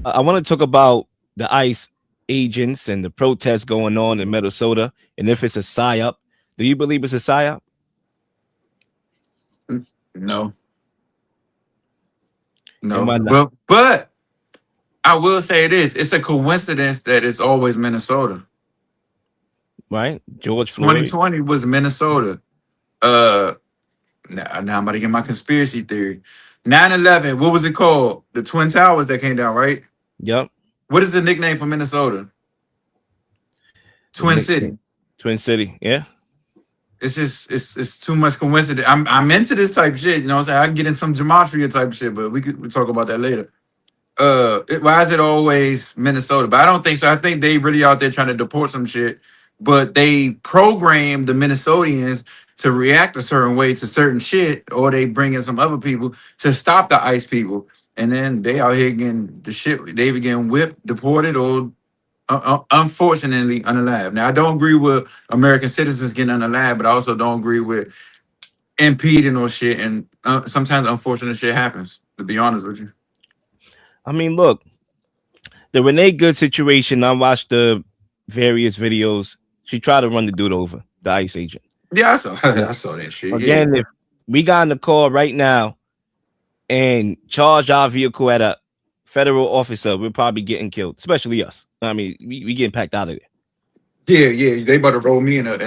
I want to talk about the ICE agents and the protests going on in Minnesota, and if it's a psyop. Do you believe it's a psyop? No, And no. why not? But I will say this: it's a coincidence that it's always Minnesota. Right? George Floyd. 2020 was Minnesota. Uh, now I'm about to get my conspiracy theory. 9/11. What was it called? The Twin Towers that came down, right? Yep. What is the nickname for Minnesota? The Twin nickname. City. Twin City. Yeah. It's just it's too much coincidence. I'm into this type of shit. You know what I'm saying? I can get in some gematria type of shit, but we'll talk about that later. Why is it always Minnesota? But I don't think so. I think they really out there trying to deport some shit, but they program the Minnesotans to react a certain way to certain shit, or they bring in some other people to stop the ICE people, and then they out here getting the shit. They either getting whipped, deported, or unfortunately unalive. Now I don't agree with American citizens getting unalive, but I also don't agree with impeding or shit. And sometimes unfortunate shit happens. To be honest with you. I mean, look, the Renee Good situation. I watched the various videos. She tried to run the dude over, the ICE agent. Yeah, I saw I saw that shit. Yeah. Again, if we got in the call right now and charge our vehicle at a federal officer, we're probably getting killed, especially us. I mean, we getting packed out of there. Yeah. They about to roll me in a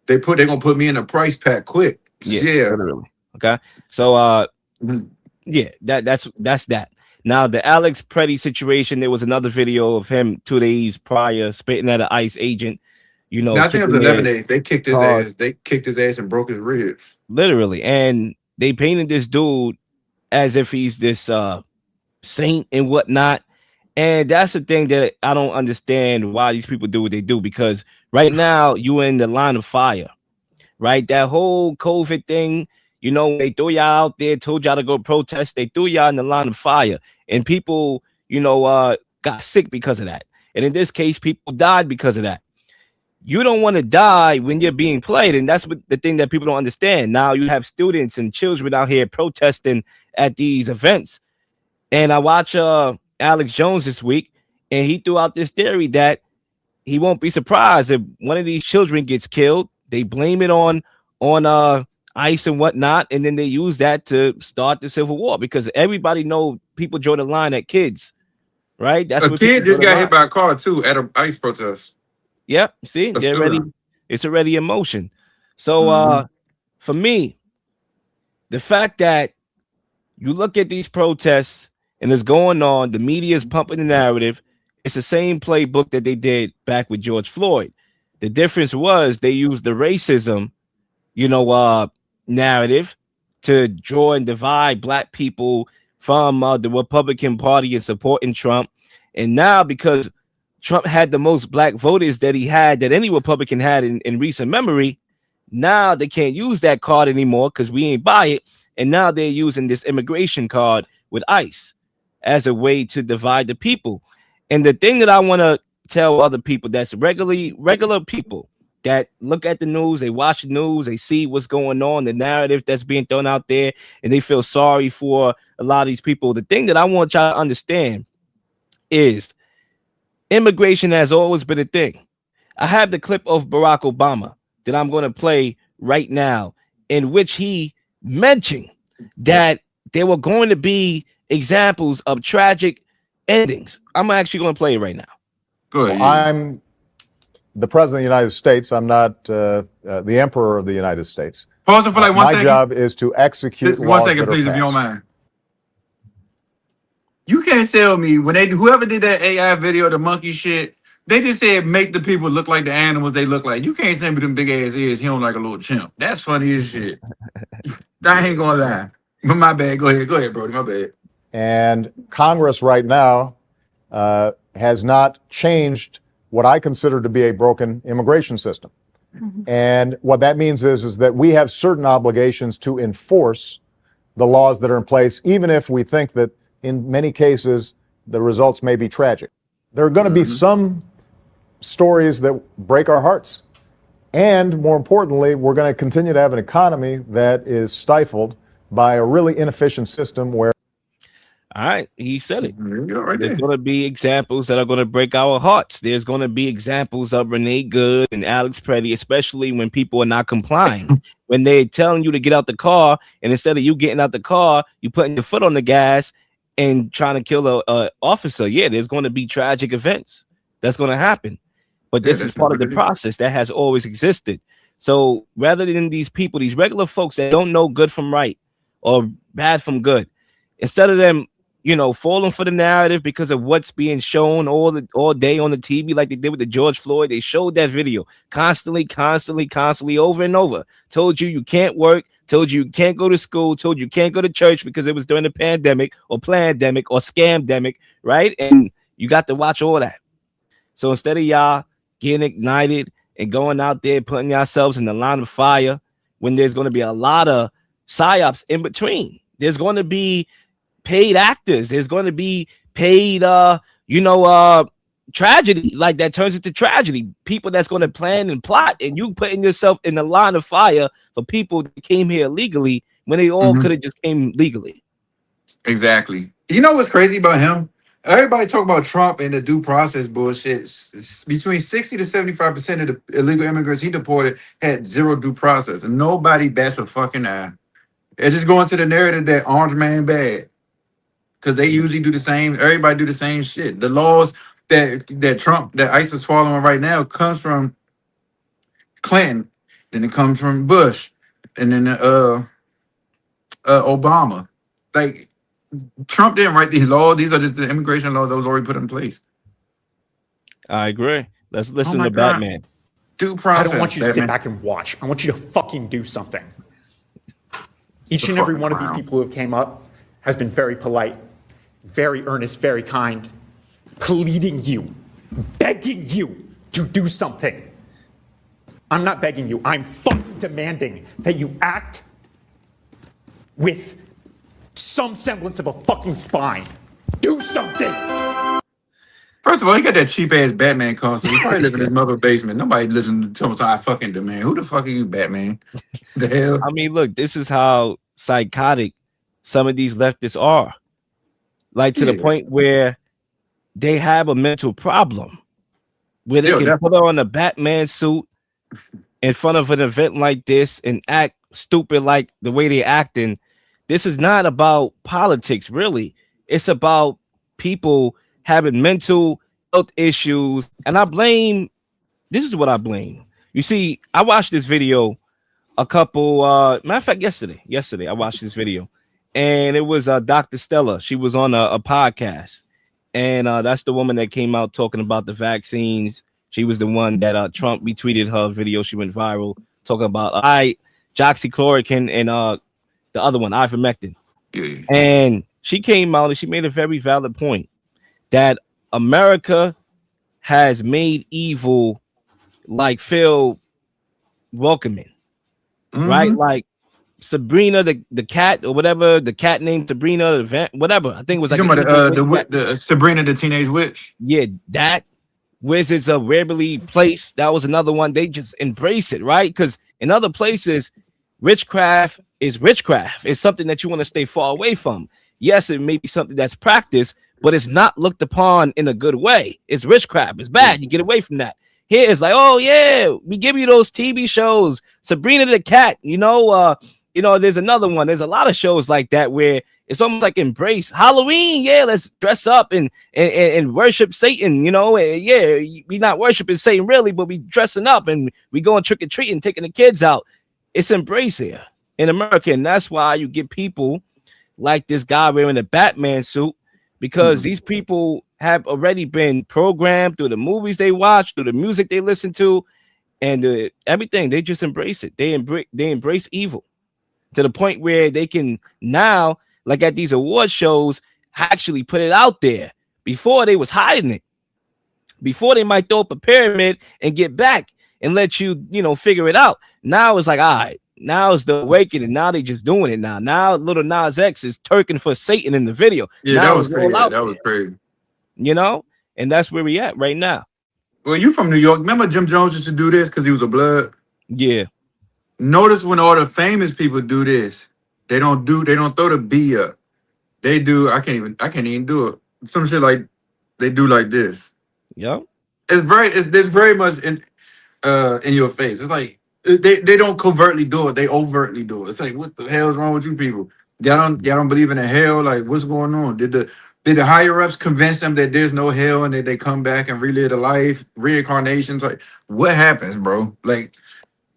they gonna put me in a price pack quick. Yeah, Yeah. literally. Okay. So Mhm. yeah, that's that. Now the Alex Pretti situation, there was another video of him 2 days prior spitting at an ICE agent, Now I think it was kicking 11 their days. They kicked his car, ass. They kicked his ass and broke his ribs. literally. And they painted this dude as if he's this saint and whatnot. And that's the thing that I don't understand why these people do what they do, because right now you're in the line of fire, right? That whole COVID thing, when they threw y'all out there, told y'all to go protest, they threw y'all in the line of fire, and people, got sick because of that. And in this case, people died because of that. You don't want to die when you're being played, and that's what the thing that people don't understand. Now you have students and children out here protesting at these events, and I watch Alex Jones this week, and he threw out this theory that he won't be surprised if one of these children gets killed. They blame it on ICE and whatnot, and then they use that to start the civil war, because everybody know people draw the line at kids, right? That's A what people kid draw just the got line. hit by a car too at a ICE protest. Yep. See, A they're ready. student. It's already in motion. So Mhm. for me, the fact that you look at these protests and it's going on, the media is pumping the narrative. It's the same playbook that they did back with George Floyd. The difference was they used the racism, narrative to draw and divide black people from the Republican Party and supporting Trump. And now, because Trump had the most black voters that he had, that any Republican had in recent memory, now they can't use that card anymore because we ain't buy it. And now they're using this immigration card with ICE as a way to divide the people. And the thing that I want to tell other people, that's regular people that look at the news, they watch the news, they see what's going on, the narrative that's being thrown out there, and they feel sorry for a lot of these people. The thing that I want y'all to understand is immigration has always been a thing. I have the clip of Barack Obama that I'm going to play right now, in which he mentioned that there were going to be examples of tragic endings. I'm actually going to play it right now. Go Well, ahead. I'm the president of the United States. I'm not the emperor of the United States. Pause it for like 1 My second. job is to execute One laws second, that are please, if you don't passed. mind. You can't tell me when whoever did that AI video, the monkey shit, they just said make the people look like the animals they look like. You can't tell me them big ass ears. He don't like a little chimp. That's funny as shit. I ain't gonna lie. But my bad. Go ahead, Brody. My bad. And Congress right now has not changed what I consider to be a broken immigration system. And what that means is that we have certain obligations to enforce the laws that are in place, even if we think that in many cases the results may be tragic. There are going to be some stories that break our hearts. And more importantly, we're going to continue to have an economy that is stifled by a really inefficient system where. All right, he said it. There you go, right There's there. going to be examples that are going to break our hearts. There's going to be examples of Renee Good and Alex Pretti, especially when people are not complying. When they're telling you to get out the car, and instead of you getting out the car, you putting your foot on the gas and trying to kill a officer. Yeah, there's going to be tragic events. That's going to happen. But Yeah, this is that's part not of what the it is. process that has always existed. So rather than these people, these regular folks that don't know good from right or bad from good, instead of them, falling for the narrative because of what's being shown all day on the TV, like they did with the George Floyd. They showed that video constantly, over and over. Told you can't work, told you can't go to school, told you can't go to church because it was during the pandemic or plandemic or scamdemic, right? And you got to watch all that. So instead of y'all getting ignited and going out there putting yourselves in the line of fire, when there's going to be a lot of psyops in between, there's going to be paid actors. There's going to be paid, tragedy, like that turns into tragedy. People that's going to plan and plot, and you putting yourself in the line of fire for people that came here illegally when they all could have just came legally. Exactly. You know what's crazy about him? Everybody talk about Trump and the due process bullshit. Between 60 to 75% of the illegal immigrants he deported had zero due process, and nobody bats a fucking eye. It's just going to the narrative that orange man bad, because they usually do the same. Everybody do the same shit. The laws that ICE is following right now comes from Clinton, then it comes from Bush, and then Obama. Like, Trump didn't write these laws. These are just the immigration laws that was already put in place. I agree. Let's Oh listen my to God. Batman. Due I process. don't want you to sit Batman. back and watch. I want you to fucking do something. Each The and every fucking one of these clown. people who have came up has been very polite, very earnest, very kind, pleading you, begging you to do something. I'm not begging you. I'm fucking demanding that you act with some semblance of a fucking spine. Do something. First of all, he got that cheap ass Batman costume. He probably lives in his mother's basement. Nobody lives in the I fucking demand. Who the fuck are you, Batman? The hell? I mean, look, this is how psychotic some of these leftists are. Like to the Yeah. point where they have a mental problem where they Yo, can put on a Batman suit in front of an event like this and act stupid like the way they're acting. This is not about politics, really. It's about people having mental health issues. And this is what I blame. You see, I watched this video a couple matter of fact yesterday I watched this video, and it was Dr. Stella. She was on a podcast, and that's the woman that came out talking about the vaccines. She was the one that Trump retweeted her video. She went viral talking about hydroxychloroquine and the other one, ivermectin. Yeah. And she came out and she made a very valid point that America has made evil like feel welcoming, right? Like Sabrina, the cat or whatever, the cat named Sabrina, the event, whatever. I think it was like the Sabrina the Teenage Witch. yeah, that Wizards of Waverly Place. That was another one. They just embrace it, right? Because in other places, witchcraft is witchcraft. It's something that you want to stay far away from. Yes, it may be something that's practiced, but it's not looked upon in a good way. It's witchcraft. It's bad. You get away from that. Here it's like, oh yeah, we give you those TV shows, Sabrina the Cat. There's another one. There's a lot of shows like that where it's almost like embrace Halloween. Yeah, let's dress up and worship Satan. Yeah, we not worshiping Satan really, but we dressing up and we going trick or treating, taking the kids out. It's embrace here in America, and that's why you get people like this guy wearing a Batman suit, because these people have already been programmed through the movies they watch, through the music they listen to, and everything. They just embrace it. They embrace evil to the point where they can now, like at these award shows, actually put it out there. Before they was hiding it. Before they might throw up a pyramid and get back and let you, figure it out. Now it's like, all right, now it's the awakening. Now they just doing it now. Now little Nas X is turking for Satan in the video. Yeah, now that was crazy. That was crazy. And that's where we at right now. Well, you from New York. Remember Jim Jones used to do this because he was a blood? Yeah. Notice when all the famous people do this, they don't throw the B up. They do. I can't even do it. Some shit like they do like this. Yep. It's very much in your face. It's like they don't covertly do it. They overtly do it. It's like, what the hell is wrong with you people? Y'all don't believe in a hell? Like, what's going on? Did the higher ups convince them that there's no hell and that they come back and relive the life, reincarnations? Like, what happens, bro? Like,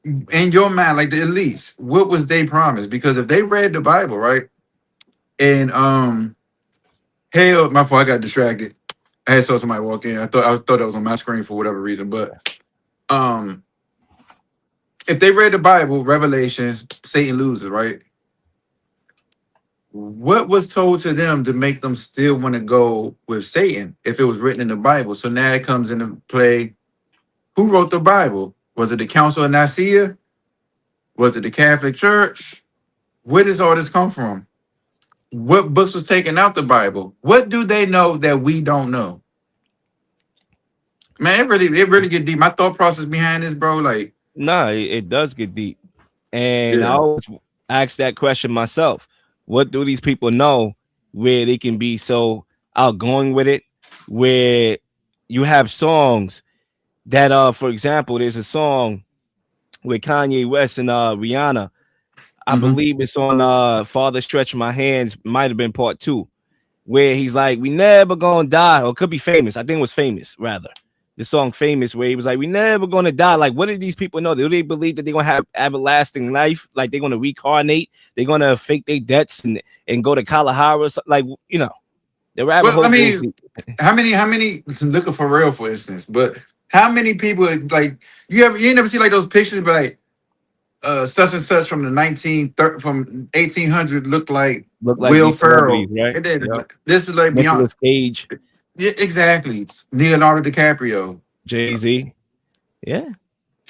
in your mind, like the elites, what was they promised? Because if they read the Bible, right? And hell, my fault, I got distracted. I had saw somebody walk in. I thought that was on my screen for whatever reason. But if they read the Bible, Revelations, Satan loses, right? What was told to them to make them still want to go with Satan if it was written in the Bible? So now it comes into play. Who wrote the Bible? Was it the Council of Nicaea? Was it the Catholic Church? Where does all this come from? What books was taken out the Bible? What do they know that we don't know? Man, it really get deep. My thought process behind this, bro, like, Nah, it does get deep. And I yeah. always ask that question myself. What do these people know where they can be so outgoing with it? Where you have songs that for example, there's a song with Kanye West and Rihanna. I Mhm. believe it's on Father Stretch My Hands, might have been part 2, where he's like, we never gonna die, or it could be Famous. I think it was Famous, rather. The song Famous, where he was like, we never gonna die. Like, what do these people know? Do they believe that they're gonna have everlasting life? Like, they're gonna reincarnate, they're gonna fake their debts and go to Kalahari or something? Like, you know, the rabbit Well, I hole goes mean, deep. how many looking for real, for instance, but how many people like you ain't never see like those pictures, but like such and such from the 1800 look like Look like Will these celebrities, Ferrell. right? And then Yep. this is like beyond. Nicolas Cage, Yeah, exactly. It's Leonardo DiCaprio. Jay-Z. Yeah,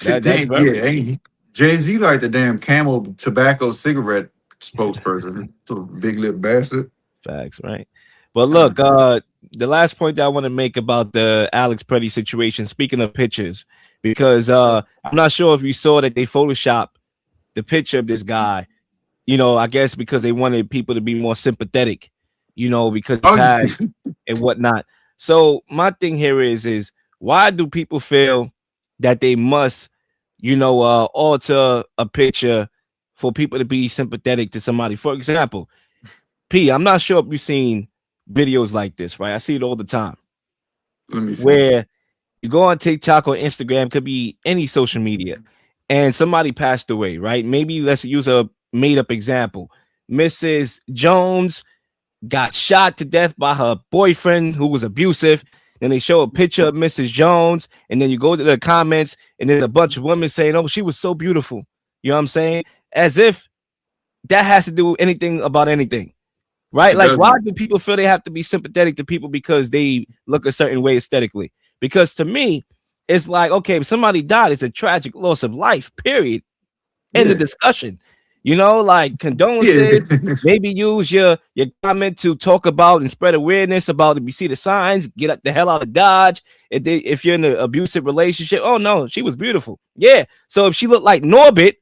that's Dang, very yeah, Jay-Z like the damn Camel tobacco cigarette spokesperson. So big lip bastard. facts, right? But Uh, look, the last point that I want to make about the Alex Pretti situation, speaking of pictures, because I'm not sure if you saw that they photoshopped the picture of this guy, you know, I guess because they wanted people to be more sympathetic, you know, because he oh, passed and whatnot. So my thing here is why do people feel that they must, you know, alter a picture for people to be sympathetic to somebody? For example, P, I'm not sure if you've seen videos like this, right? I see it all the time let me see. where you go on TikTok or Instagram, could be any social media, and somebody passed away, right? Maybe let's use a made up example. Mrs. Jones got shot to death by her boyfriend who was abusive. Then they show a picture of Mrs. Jones, and then you go to the comments, and there's a bunch of women saying, oh, she was so beautiful. You know what I'm saying? As if that has to do anything about anything. Right? It Like, why doesn't. do people feel they have to be sympathetic to people because they look a certain way aesthetically? Because to me, it's like, okay, if somebody died, it's a tragic loss of life, period. End of Yeah. discussion. You know, like Yeah. condolences. Maybe use your comment to talk about and spread awareness about if you see the signs, get the hell out of Dodge. If you're in an abusive relationship, oh no, she was beautiful. Yeah. So if she looked like Norbit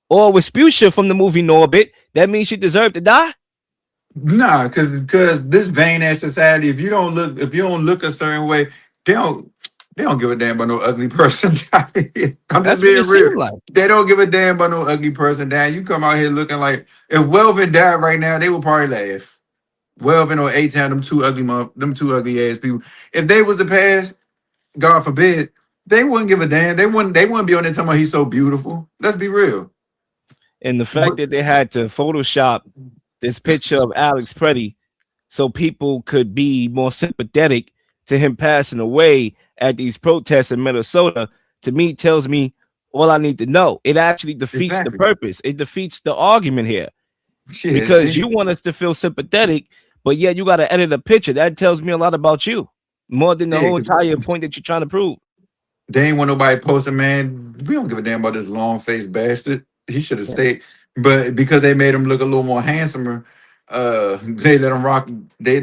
or Vespuccia from the movie Norbit, that means she deserved to die. Nah, because this vain ass society, if you don't look a certain way, they don't give a damn about no ugly person. I'm just That's what being it real. seemed like. They don't give a damn about no ugly person. Damn, you come out here looking like if Welvin died right now, they would probably laugh. Welvin or A-Town, them two ugly ass people. If they was to pass, God forbid, they wouldn't give a damn. They wouldn't be on there talking about he's so beautiful. Let's be real. And the fact But that they had to Photoshop this picture of Alex Pretti so people could be more sympathetic to him passing away at these protests in Minnesota, to me, tells me all I need to know. It actually defeats the exactly. purpose. It defeats the argument here Shit. because you want us to feel sympathetic, but yet you got to edit a picture. That tells me a lot about you more than the Yeah, whole 'cause entire point that you're trying to prove. they ain't want nobody posting, man. We don't give a damn about this long faced bastard. He should have Yeah. stayed. But because they made him look a little more handsomer, they let him rock. They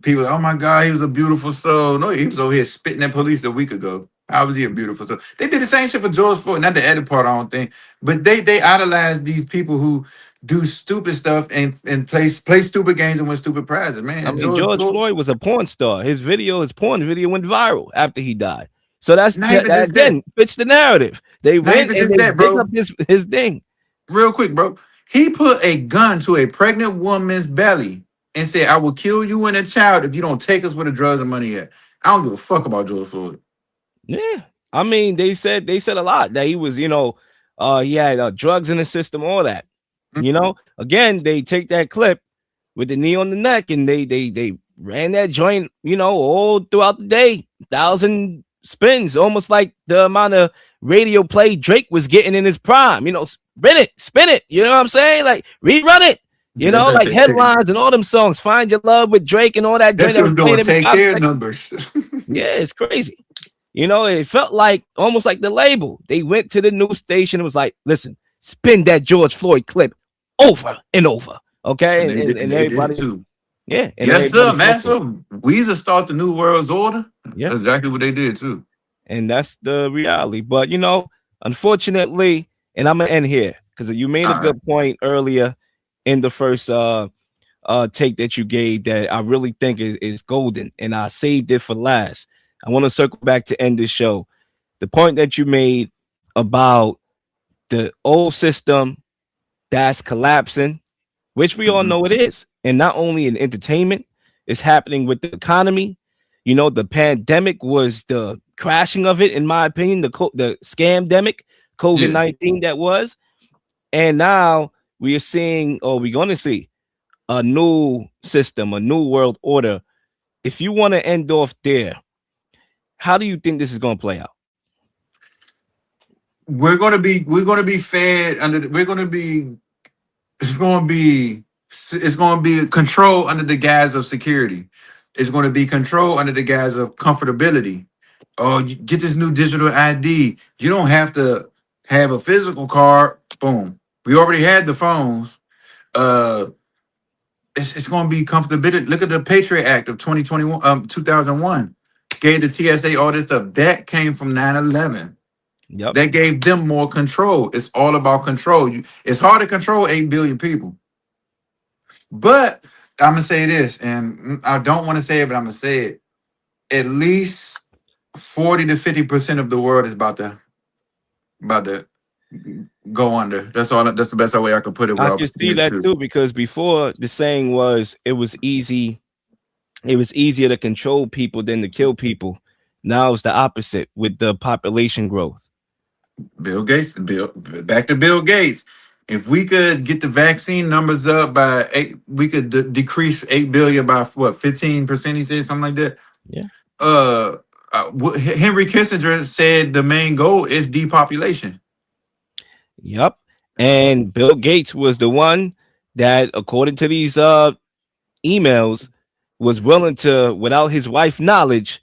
people, oh my God, he was a beautiful soul. No, he was over here spitting at police a week ago. How was he a beautiful soul? They did the same shit for George Floyd. Not the edit part, I don't think. But they idolize these people who do stupid stuff and play stupid games and win stupid prizes, man. I mean, George George Floyd, Floyd was a porn star. His porn video went viral after he died. So not even that just that, again fits the narrative. They not went even and just they that, dig up bro. his thing. Real quick, bro. He put a gun to a pregnant woman's belly and said, "I will kill you and a child if you don't take us where the drugs and money at." I don't give a fuck about George Floyd. Yeah, I mean, they said a lot that he was, he had drugs in the system, all that. Again, they take that clip with the knee on the neck and they ran that joint, all throughout the day, 1,000 spins, almost like the amount of radio play Drake was getting in his prime. Spin it. You know what I'm saying? Like rerun it. That Like shit take- headlines and all them songs. Find Your Love with Drake and all that that joint that shit was was playing doing every take 5 their seconds. numbers. Yeah, it's crazy. It felt like almost like the label. They went to the news station and was like, listen, spin that George Floyd clip over and over. Okay. And And they did it everybody, too. yeah. And Yes, sir, everybody man. felt it. So Weezer start the new world's order. Yeah. That's exactly what they did too. And that's the reality. But unfortunately, and I'm gonna end here because you made a All right. good point earlier in the first take that you gave that I really think is golden, and I saved it for last. I want to circle back to end this show. The point that you made about the old system that's collapsing, which we all Mhm. know it is, and not only in entertainment, it's happening with the economy. The pandemic was the crashing of it, in my opinion, the scamdemic, COVID-19 that was, and now we are seeing, or we're going to see, a new system, a new world order. If you want to end off there, how do you think this is going to play out? We're gonna be fed under. We're gonna be. It's gonna be control under the guise of security. It's gonna be control under the guise of comfortability. Oh, you get this new digital ID. You don't have to have a physical card. Boom. We already had the phones. Uh, it's gonna be comfortability. Look at the Patriot Act of 2001. Gave the TSA all this stuff. That came from 9/11. Yep. That gave them more control. It's all about control. It's hard to control 8 billion people. But I'm gonna say this, and I don't want to say it, but I'm gonna say it. At least 40 to 50% of the world is about to go under. That's all. That's the best way I could put it. I can see that too, because before the saying was it was easier to control people than to kill people. Now it's the opposite with the population growth. Back to Bill Gates. If we could get the vaccine numbers up by 8, we could decrease 8 billion by what 15%. He said something like that. Yeah. Henry Kissinger said the main goal is depopulation. Yep. And Bill Gates was the one that, according to these emails, was willing to, without his wife's knowledge,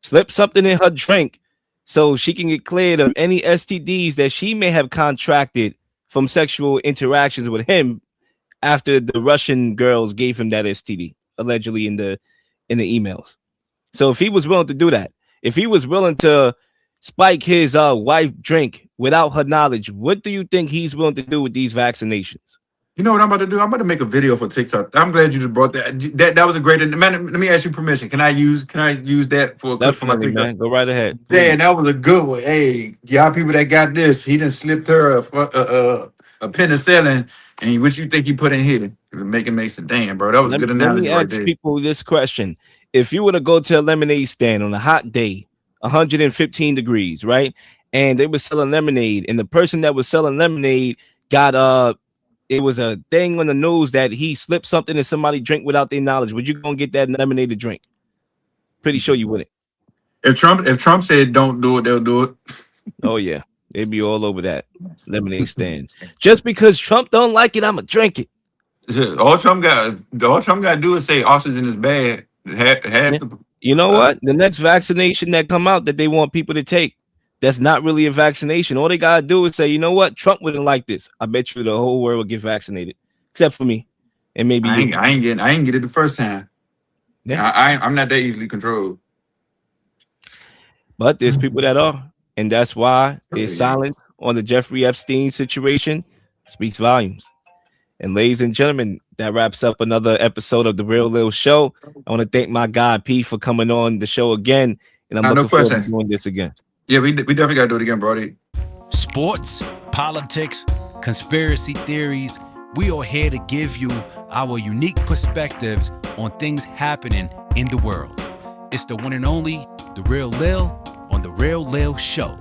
slip something in her drink so she can get cleared of any STDs that she may have contracted from sexual interactions with him after the Russian girls gave him that STD, allegedly in the emails. So if he was willing to do that, if he was willing to spike his wife drink without her knowledge, what do you think he's willing to do with these vaccinations? You know what I'm about to do? I'm about to make a video for TikTok. I'm glad you just brought that. That was a great. Man, let me ask you permission. Can I use that for a clip for my Definitely, TikTok? man. Go right ahead. Damn, that was a good one. Hey, y'all people that got this, he done slipped her a penicillin, and what you think he put in here? Make it. Damn, bro, that was a good Let analogy me right ask there. people this question. If you were to go to a lemonade stand on a hot day, 115 degrees, right? And they were selling lemonade, and the person that was selling lemonade got it was a thing on the news that he slipped something in somebody's drink without their knowledge. Would you go and get that lemonade to drink? Pretty sure you wouldn't. If Trump said don't do it, they'll do it. Oh yeah, they'd be all over that lemonade stand. Just because Trump don't like it, I'ma drink it. All Trump got to do is say oxygen is bad. You know what? The next vaccination that come out that they want people to take, that's not really a vaccination. All they gotta do is say, you know what? Trump wouldn't like this. I bet you the whole world will get vaccinated, except for me, and maybe you. I ain't get it the first time. Yeah. I'm not that easily controlled. But there's people that are, and that's why their silence on the Jeffrey Epstein situation speaks volumes. And ladies and gentlemen, that wraps up another episode of the Real Lil Show. I want to thank my guy P for coming on the show again, and I'm No looking forward to question. doing this again. Yeah, we definitely got to do it again, Brody. Sports, politics, conspiracy theories. We are here to give you our unique perspectives on things happening in the world. It's the one and only The Real Lil on The Real Lil Show.